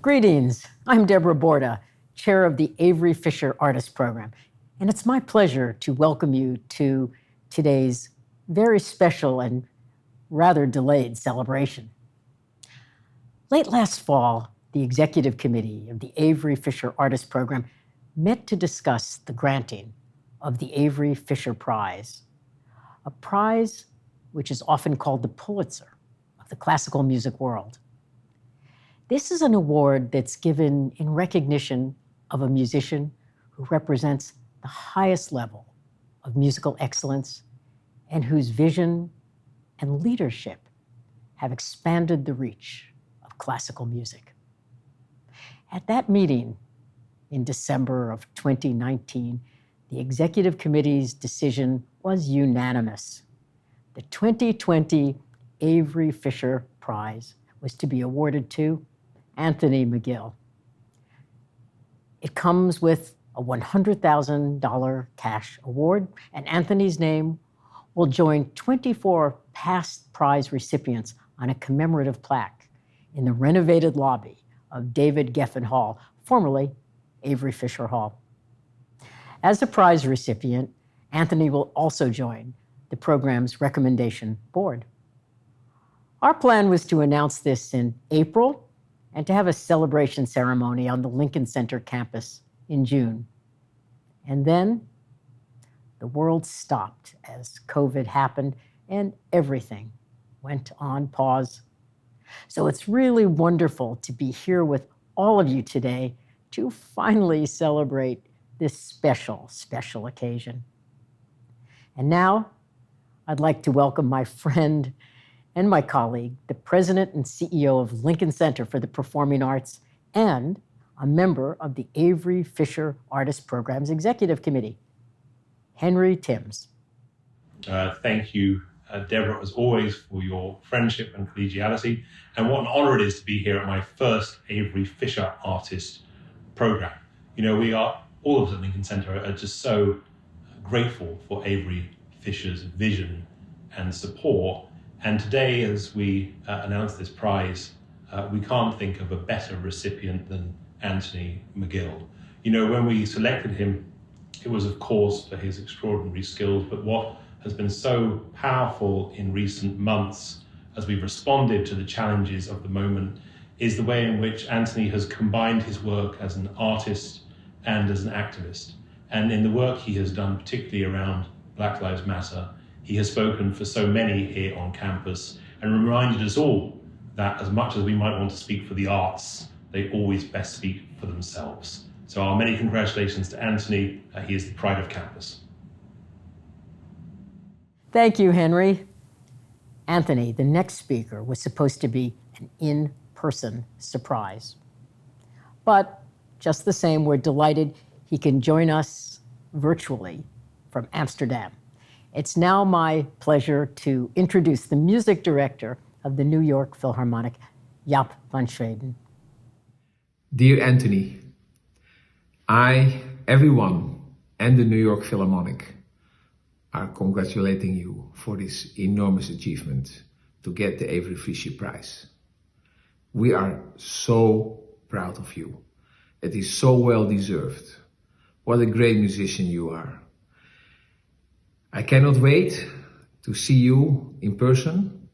Greetings, I'm Deborah Borda, chair of the Avery Fisher Artist Program, and it's my pleasure to welcome you to today's very special and rather delayed celebration. Late last fall, the executive committee of the Avery Fisher Artist Program met to discuss the granting of the Avery Fisher Prize, a prize which is often called the Pulitzer of the classical music world. This is an award that's given in recognition of a musician who represents the highest level of musical excellence and whose vision and leadership have expanded the reach of classical music. At that meeting in December of 2019, the executive committee's decision was unanimous. The 2020 Avery Fisher Prize was to be awarded to Anthony McGill. It comes with a $100,000 cash award, and Anthony's name will join 24 past prize recipients on a commemorative plaque in the renovated lobby of David Geffen Hall, formerly Avery Fisher Hall. As a prize recipient, Anthony will also join the program's recommendation board. Our plan was to announce this in April and to have a celebration ceremony on the Lincoln Center campus in June. And then the world stopped as COVID happened and everything went on pause. So it's really wonderful to be here with all of you today to finally celebrate this special, special occasion. And now I'd like to welcome my friend and my colleague, the president and CEO of Lincoln Center for the Performing Arts and a member of the Avery Fisher Artist Program's Executive Committee, Henry Timms. Thank you, Deborah, as always, for your friendship and collegiality. And what an honor it is to be here at my first Avery Fisher Artist Program. You know, we are, all of us at Lincoln Center are just so grateful for Avery Fisher's vision and support. And today, as we announce this prize, we can't think of a better recipient than Anthony McGill. You know, when we selected him, it was, of course, for his extraordinary skills, but what has been so powerful in recent months as we've responded to the challenges of the moment is the way in which Anthony has combined his work as an artist and as an activist. And in the work he has done, particularly around Black Lives Matter, he has spoken for so many here on campus and reminded us all that as much as we might want to speak for the arts, they always best speak for themselves. So our many congratulations to Anthony. He is the pride of campus. Thank you, Henry. Anthony, the next speaker, was supposed to be an in-person surprise. But just the same, we're delighted he can join us virtually from Amsterdam. It's now my pleasure to introduce the music director of the New York Philharmonic, Jaap van Zweden. Dear Anthony, I, everyone, and the New York Philharmonic are congratulating you for this enormous achievement to get the Avery Fisher Prize. We are so proud of you. It is so well deserved. What a great musician you are. I cannot wait to see you in person,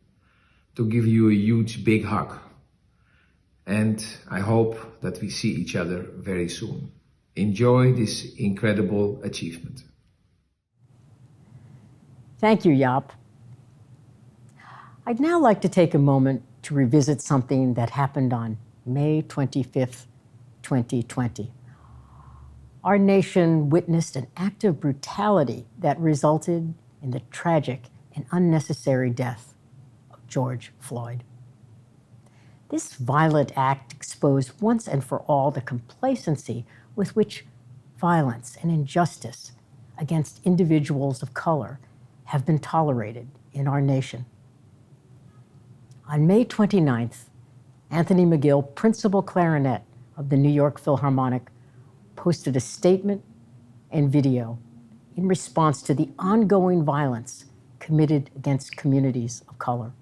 to give you a huge big hug. And I hope that we see each other very soon. Enjoy this incredible achievement. Thank you, Jaap. I'd now like to take a moment to revisit something that happened on May 25th, 2020. Our nation witnessed an act of brutality that resulted in the tragic and unnecessary death of George Floyd. This violent act exposed once and for all the complacency with which violence and injustice against individuals of color have been tolerated in our nation. On May 29th, Anthony McGill, principal clarinet of the New York Philharmonic, posted a statement and video in response to the ongoing violence committed against communities of color.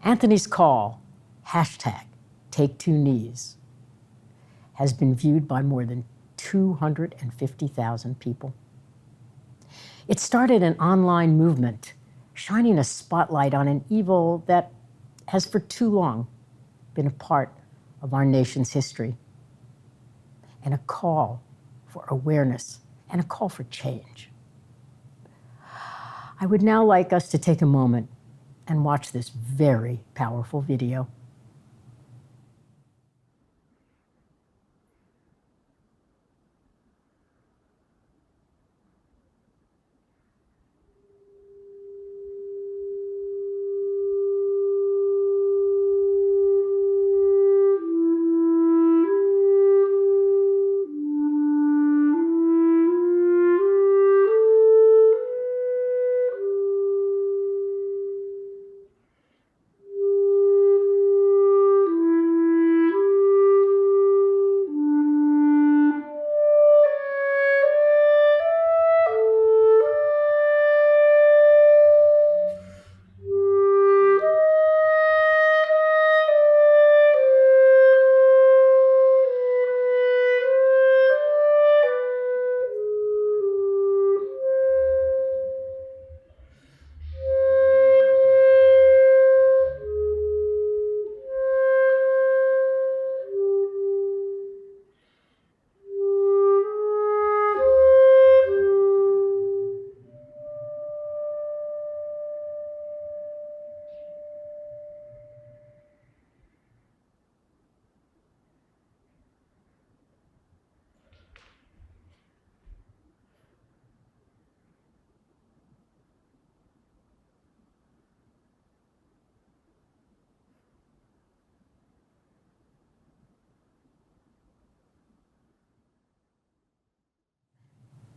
Anthony's call, Take Two Knees, has been viewed by more than 250,000 people. It started an online movement, shining a spotlight on an evil that has for too long been a part of our nation's history, and a call for awareness and a call for change. I would now like us to take a moment and watch this very powerful video.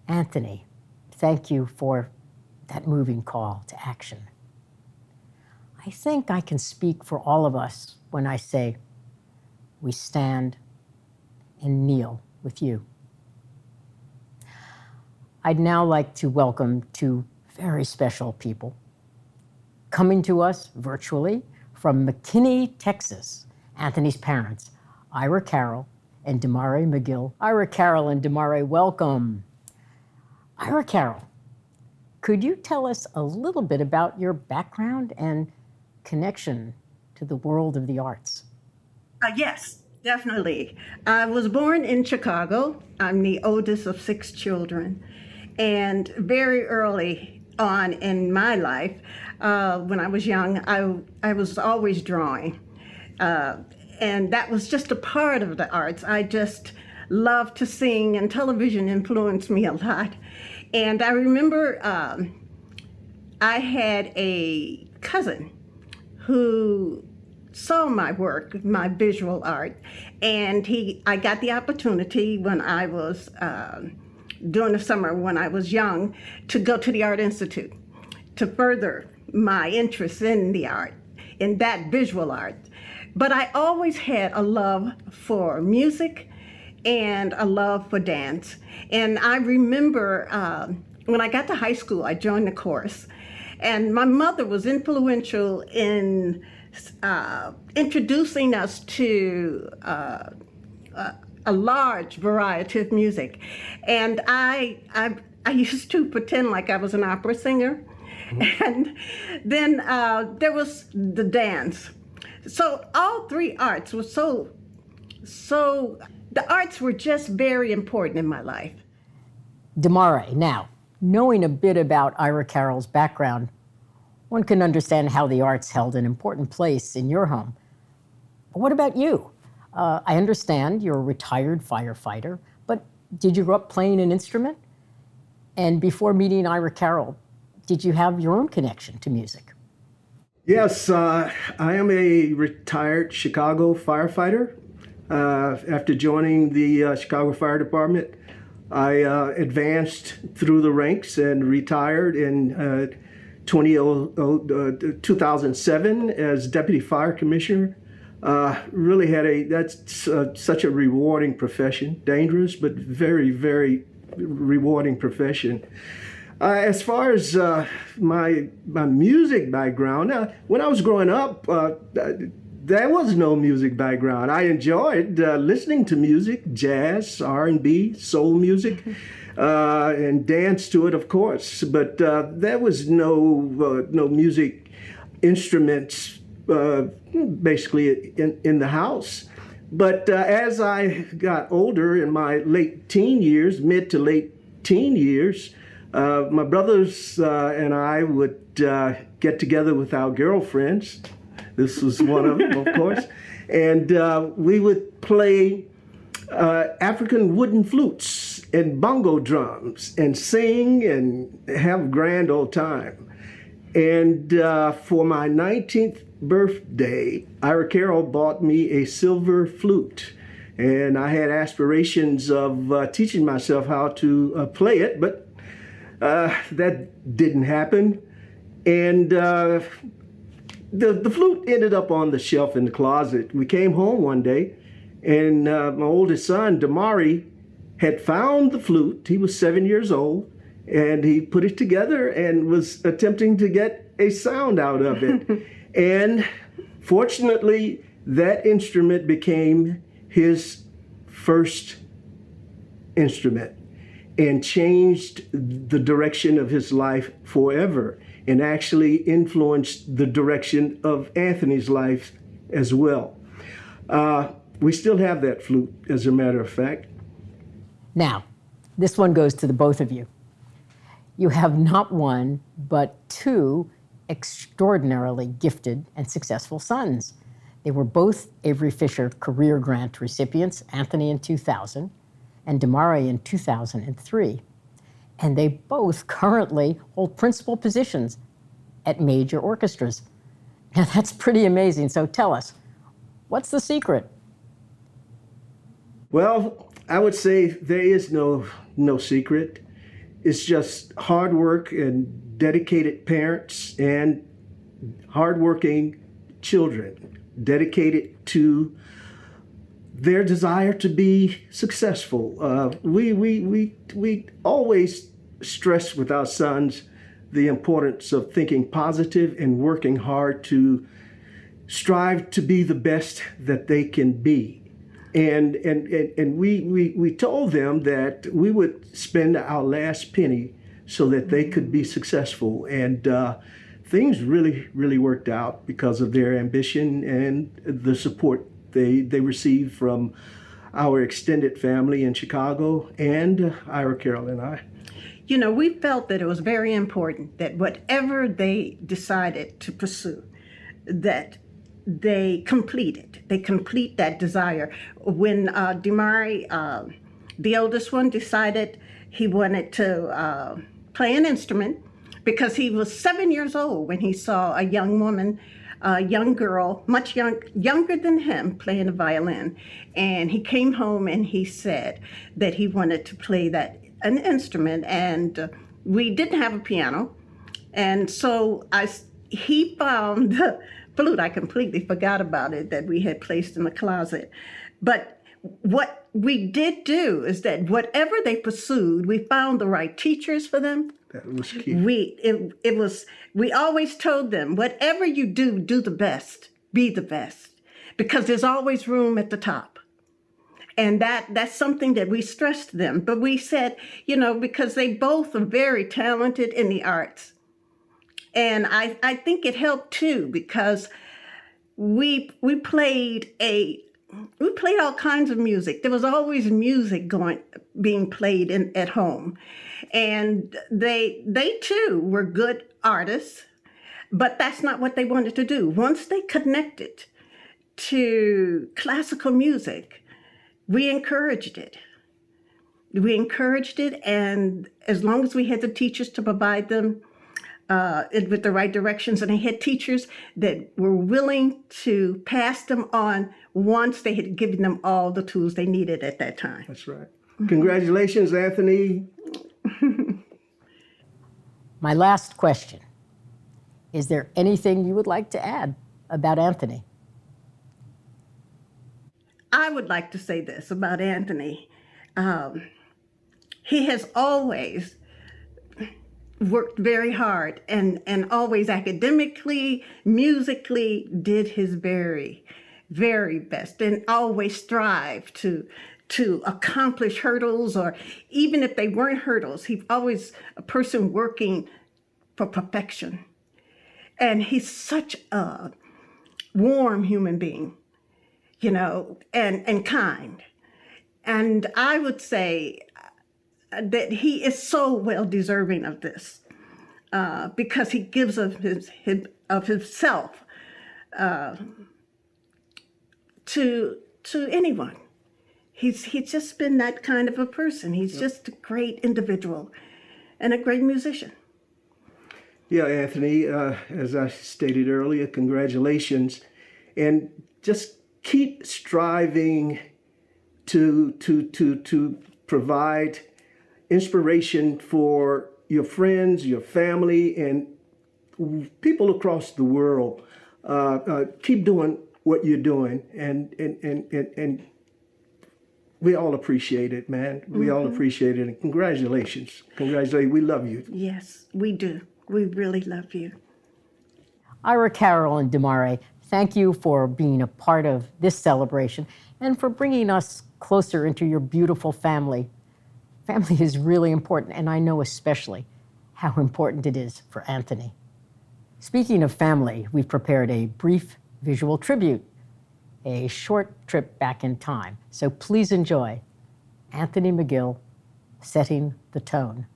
Anthony, thank you for that moving call to action. I think I can speak for all of us when I say we stand and kneel with you. I'd now like to welcome two very special people coming to us virtually from McKinney, Texas, Anthony's parents, Ira Carroll and Damare McGill. Ira Carroll and Damare, welcome. Ira Carroll, could you tell us a little bit about your background and connection to the world of the arts? Yes, definitely. I was born in Chicago. I'm the oldest of 6 children. And very early on in my life, when I was young, I was always drawing. And that was just a part of the arts. I just loved to sing, and television influenced me a lot. And I remember I had a cousin who saw my work, my visual art, and I got the opportunity when I was during the summer when I was young to go to the Art Institute to further my interest in the art, in that visual art. But I always had a love for music and a love for dance. And I remember when I got to high school, I joined the chorus. And my mother was influential in introducing us to a large variety of music. And I used to pretend like I was an opera singer. Mm-hmm. And then there was the dance. So all 3 arts were so the arts were just very important in my life. Damare, now, knowing a bit about Ira Carroll's background, one can understand how the arts held an important place in your home. But what about you? I understand you're a retired firefighter, but did you grow up playing an instrument? And before meeting Ira Carroll, did you have your own connection to music? Yes, I am a retired Chicago firefighter. After joining the Chicago Fire Department, I advanced through the ranks and retired in 2007 as Deputy Fire Commissioner. Really that's such a rewarding profession, dangerous, but very, very rewarding profession. As far as my music background, when I was growing up, there was no music background. I enjoyed listening to music, jazz, R&B, soul music, and dance to it, of course. But there was no music instruments basically in the house. But as I got older, in my late teen years, mid to late teen years, my brothers and I would get together with our girlfriends. This was one of them, of course. And we would play African wooden flutes and bongo drums and sing and have a grand old time. And for my 19th birthday, Ira Carroll bought me a silver flute. And I had aspirations of teaching myself how to play it, but that didn't happen. And the flute ended up on the shelf in the closet. We came home one day, and my oldest son, Damari, had found the flute. He was 7 years old, and he put it together and was attempting to get a sound out of it. And fortunately, that instrument became his first instrument and changed the direction of his life forever, and actually influenced the direction of Anthony's life as well. We still have that flute, as a matter of fact. Now, this one goes to the both of you. You have not one, but two extraordinarily gifted and successful sons. They were both Avery Fisher Career Grant recipients, Anthony in 2000 and Damari in 2003. And they both currently hold principal positions at major orchestras. Now that's pretty amazing, so tell us, what's the secret? Well, I would say there is no secret. It's just hard work and dedicated parents and hardworking children, dedicated to their desire to be successful. We always stress with our sons the importance of thinking positive and working hard to strive to be the best that they can be. And we told them that we would spend our last penny so that they could be successful. And things really worked out because of their ambition and the support they received from our extended family in Chicago and Ira Carroll and I. You know, we felt that it was very important that whatever they decided to pursue, that they complete that desire. When Damari, the oldest one, decided he wanted to play an instrument, because he was 7 years old when he saw a young woman, a young girl, much younger than him, playing the violin. And he came home and he said that he wanted to play an instrument, and we didn't have a piano. And so he found the flute. I completely forgot about it, that we had placed in the closet. But what we did do is that whatever they pursued, we found the right teachers for them. That was key. We always told them, whatever you do, do the best, be the best, because there's always room at the top. And that's something that we stressed to them. But we said, you know, because they both are very talented in the arts. And I think it helped too, because we played all kinds of music. There was always music being played at home. And they too were good artists, but that's not what they wanted to do. Once they connected to classical music, we encouraged it. And as long as we had the teachers to provide them with the right directions, and they had teachers that were willing to pass them on once they had given them all the tools they needed at that time. That's right. Congratulations, Anthony. My last question. Is there anything you would like to add about Anthony? I would like to say this about Anthony. He has always worked very hard and always academically, musically did his very, very best and always strived to accomplish hurdles, or even if they weren't hurdles, he's always a person working for perfection. And he's such a warm human being, you know, and kind. And I would say that he is so well deserving of this because he gives of himself to anyone. He's just been that kind of a person. He's just a great individual and a great musician. Yeah, Anthony, as I stated earlier, congratulations. And just keep striving to provide inspiration for your friends, your family, and people across the world. Keep doing what you're doing, and we all appreciate it, man. We all appreciate it, and congratulations. Congratulations. We love you. Yes, we do. We really love you. Ira, Carol, and Damare, thank you for being a part of this celebration and for bringing us closer into your beautiful family. Family is really important, and I know especially how important it is for Anthony. Speaking of family, we've prepared a brief visual tribute, a short trip back in time. So please enjoy Anthony McGill, Setting the Tone.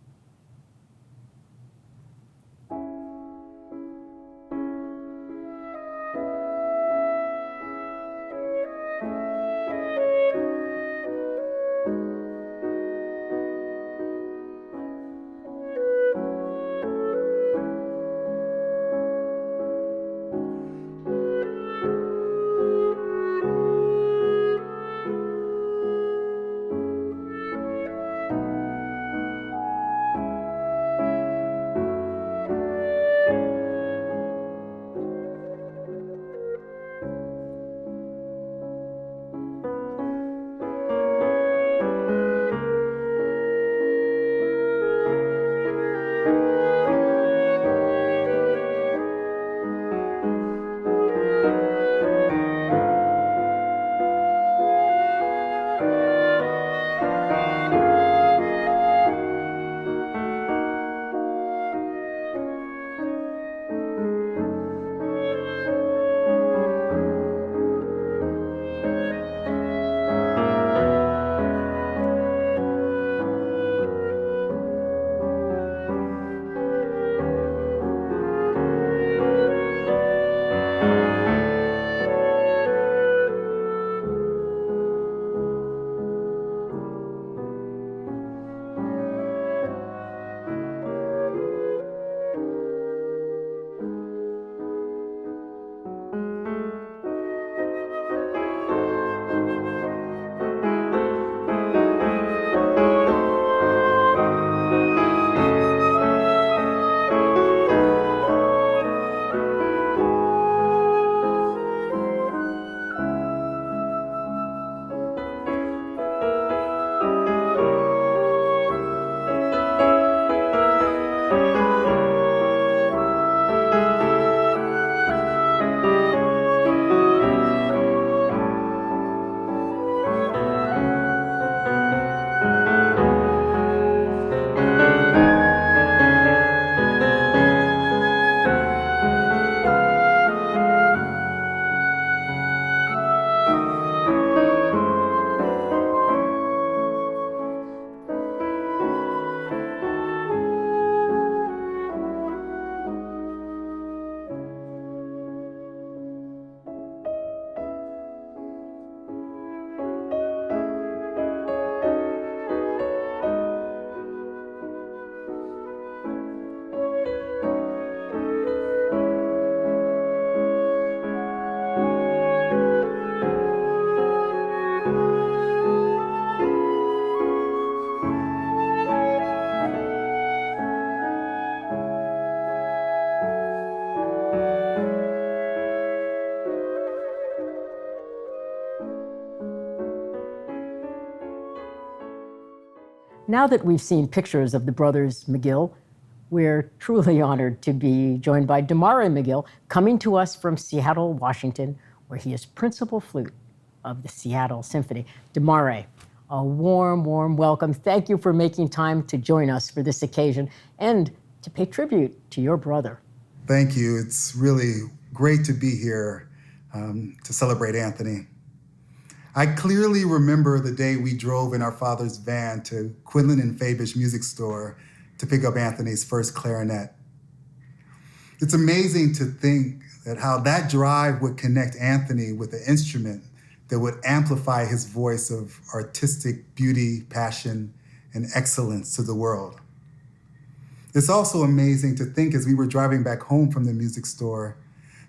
Now that we've seen pictures of the brothers McGill, We're truly honored to be joined by Damare McGill, coming to us from Seattle, Washington, where he is principal flute of the Seattle Symphony. Damare, a warm, warm welcome. Thank you for making time to join us for this occasion and to pay tribute to your brother. Thank you. It's really great to be here to celebrate Anthony. I clearly remember the day we drove in our father's van to Quinlan and Fabish Music Store to pick up Anthony's first clarinet. It's amazing to think that how that drive would connect Anthony with an instrument that would amplify his voice of artistic beauty, passion, and excellence to the world. It's also amazing to think as we were driving back home from the music store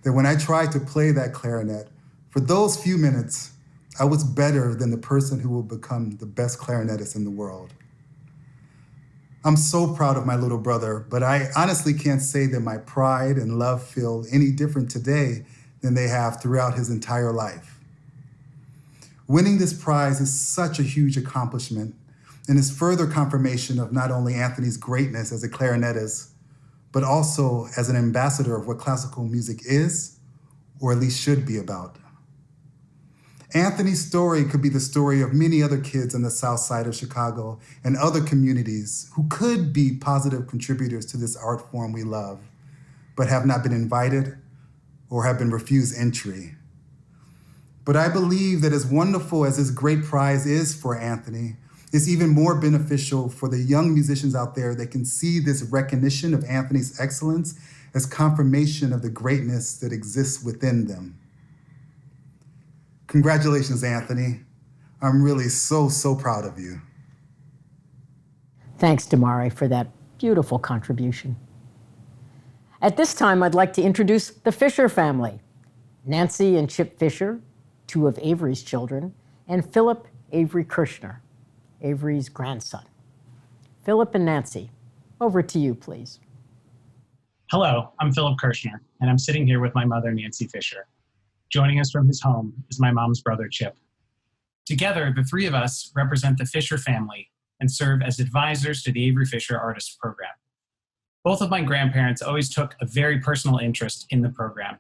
that when I tried to play that clarinet, for those few minutes, I was better than the person who will become the best clarinetist in the world. I'm so proud of my little brother, but I honestly can't say that my pride and love feel any different today than they have throughout his entire life. Winning this prize is such a huge accomplishment and is further confirmation of not only Anthony's greatness as a clarinetist, but also as an ambassador of what classical music is, or at least should be about. Anthony's story could be the story of many other kids on the South Side of Chicago and other communities who could be positive contributors to this art form we love, but have not been invited or have been refused entry. But I believe that as wonderful as this great prize is for Anthony, it's even more beneficial for the young musicians out there that can see this recognition of Anthony's excellence as confirmation of the greatness that exists within them. Congratulations, Anthony. I'm really so proud of you. Thanks, Damare, for that beautiful contribution. At this time, I'd like to introduce the Fisher family, Nancy and Chip Fisher, two of Avery's children, and Philip Avery Kirshner, Avery's grandson. Philip and Nancy, over to you, please. Hello, I'm Philip Kirshner, and I'm sitting here with my mother, Nancy Fisher. Joining us from his home is my mom's brother, Chip. Together, the three of us represent the Fisher family and serve as advisors to the Avery Fisher Artists Program. Both of my grandparents always took a very personal interest in the program.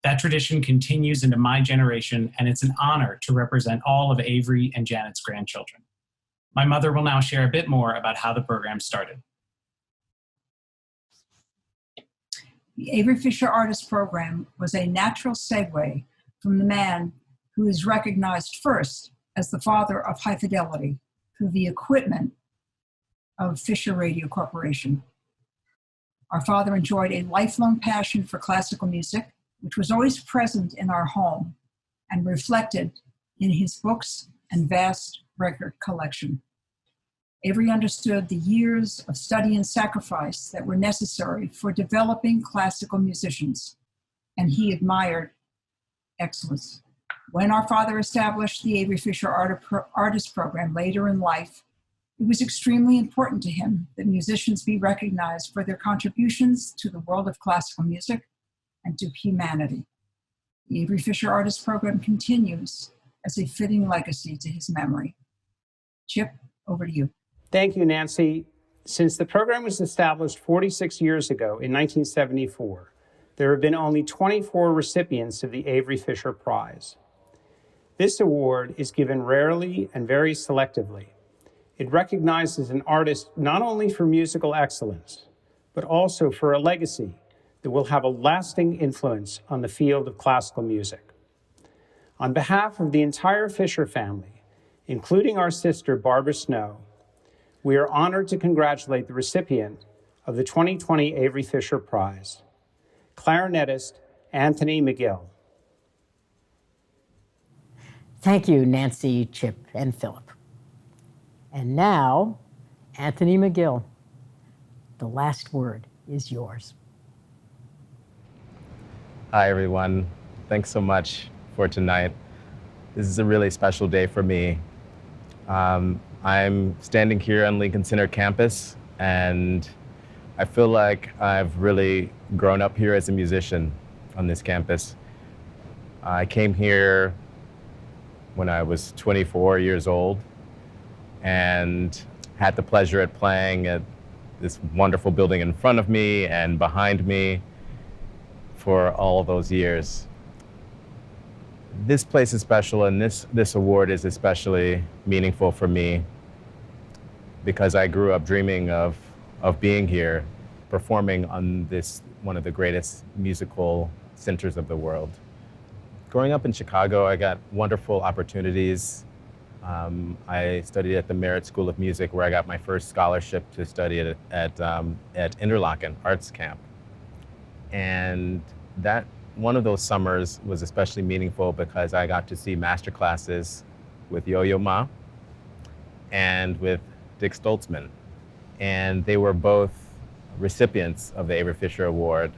That tradition continues into my generation, and it's an honor to represent all of Avery and Janet's grandchildren. My mother will now share a bit more about how the program started. The Avery Fisher Artist Program was a natural segue from the man who is recognized first as the father of high fidelity through the equipment of Fisher Radio Corporation. Our father enjoyed a lifelong passion for classical music, which was always present in our home and reflected in his books and vast record collection. Avery understood the years of study and sacrifice that were necessary for developing classical musicians, and he admired excellence. When our father established the Avery Fisher Artist Program later in life, it was extremely important to him that musicians be recognized for their contributions to the world of classical music and to humanity. The Avery Fisher Artist Program continues as a fitting legacy to his memory. Chip, over to you. Thank you, Nancy. Since the program was established 46 years ago in 1974, there have been only 24 recipients of the Avery Fisher Prize. This award is given rarely and very selectively. It recognizes an artist not only for musical excellence, but also for a legacy that will have a lasting influence on the field of classical music. On behalf of the entire Fisher family, including our sister Barbara Snow, we are honored to congratulate the recipient of the 2020 Avery Fisher Prize, clarinetist Anthony McGill. Thank you, Nancy, Chip, and Philip. And now, Anthony McGill, the last word is yours. Hi, everyone. Thanks so much for tonight. This is a really special day for me. I'm standing here on Lincoln Center campus, and I feel like I've really grown up here as a musician on this campus. I came here when I was 24 years old and had the pleasure at playing at this wonderful building in front of me and behind me for all of those years. This place is special, and this award is especially meaningful for me because I grew up dreaming of being here, performing on this, one of the greatest musical centers of the world. Growing up in Chicago, I got wonderful opportunities. I studied at the Merit School of Music, where I got my first scholarship to study at Interlochen Arts Camp. And that one of those summers was especially meaningful because I got to see master classes with Yo-Yo Ma and with Dick Stoltzman. And they were both recipients of the Avery Fisher Award.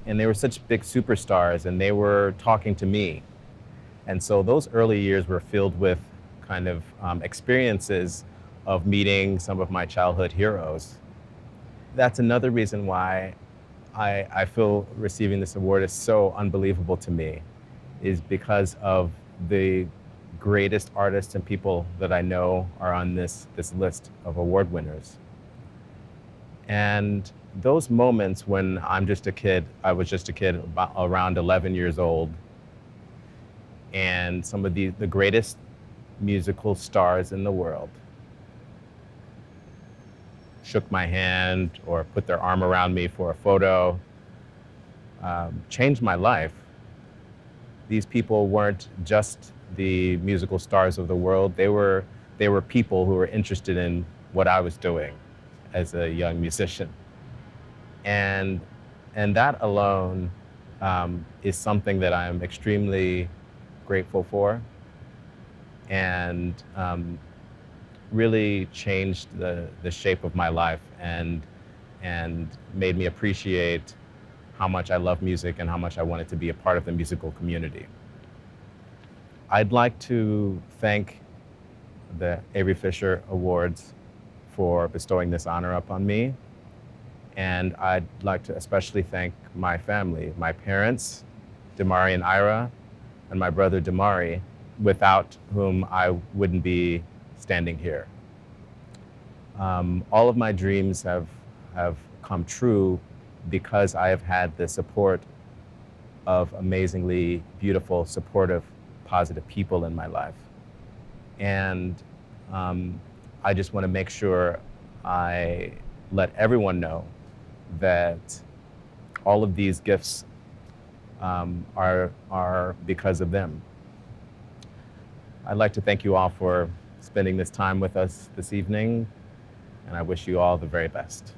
And they were such big superstars, and they were talking to me. And so those early years were filled with kind of experiences of meeting some of my childhood heroes. That's another reason why I feel receiving this award is so unbelievable to me, is because of the greatest artists and people that I know are on this list of award winners. And those moments when I'm just a kid, I was just a kid about around 11 years old, and some of the greatest musical stars in the world shook my hand or put their arm around me for a photo, changed my life. These people weren't just the musical stars of the world. They were people who were interested in what I was doing as a young musician. And that alone is something that I'm extremely grateful for, and really changed the shape of my life and made me appreciate how much I love music and how much I wanted to be a part of the musical community. I'd like to thank the Avery Fisher Awards for bestowing this honor upon me. And I'd like to especially thank my family, my parents, Damari and Ira, and my brother Damari, without whom I wouldn't be standing here. All of my dreams have come true because I have had the support of amazingly beautiful, supportive, positive people in my life. And I just want to make sure I let everyone know that all of these gifts are because of them. I'd like to thank you all for spending this time with us this evening, and I wish you all the very best.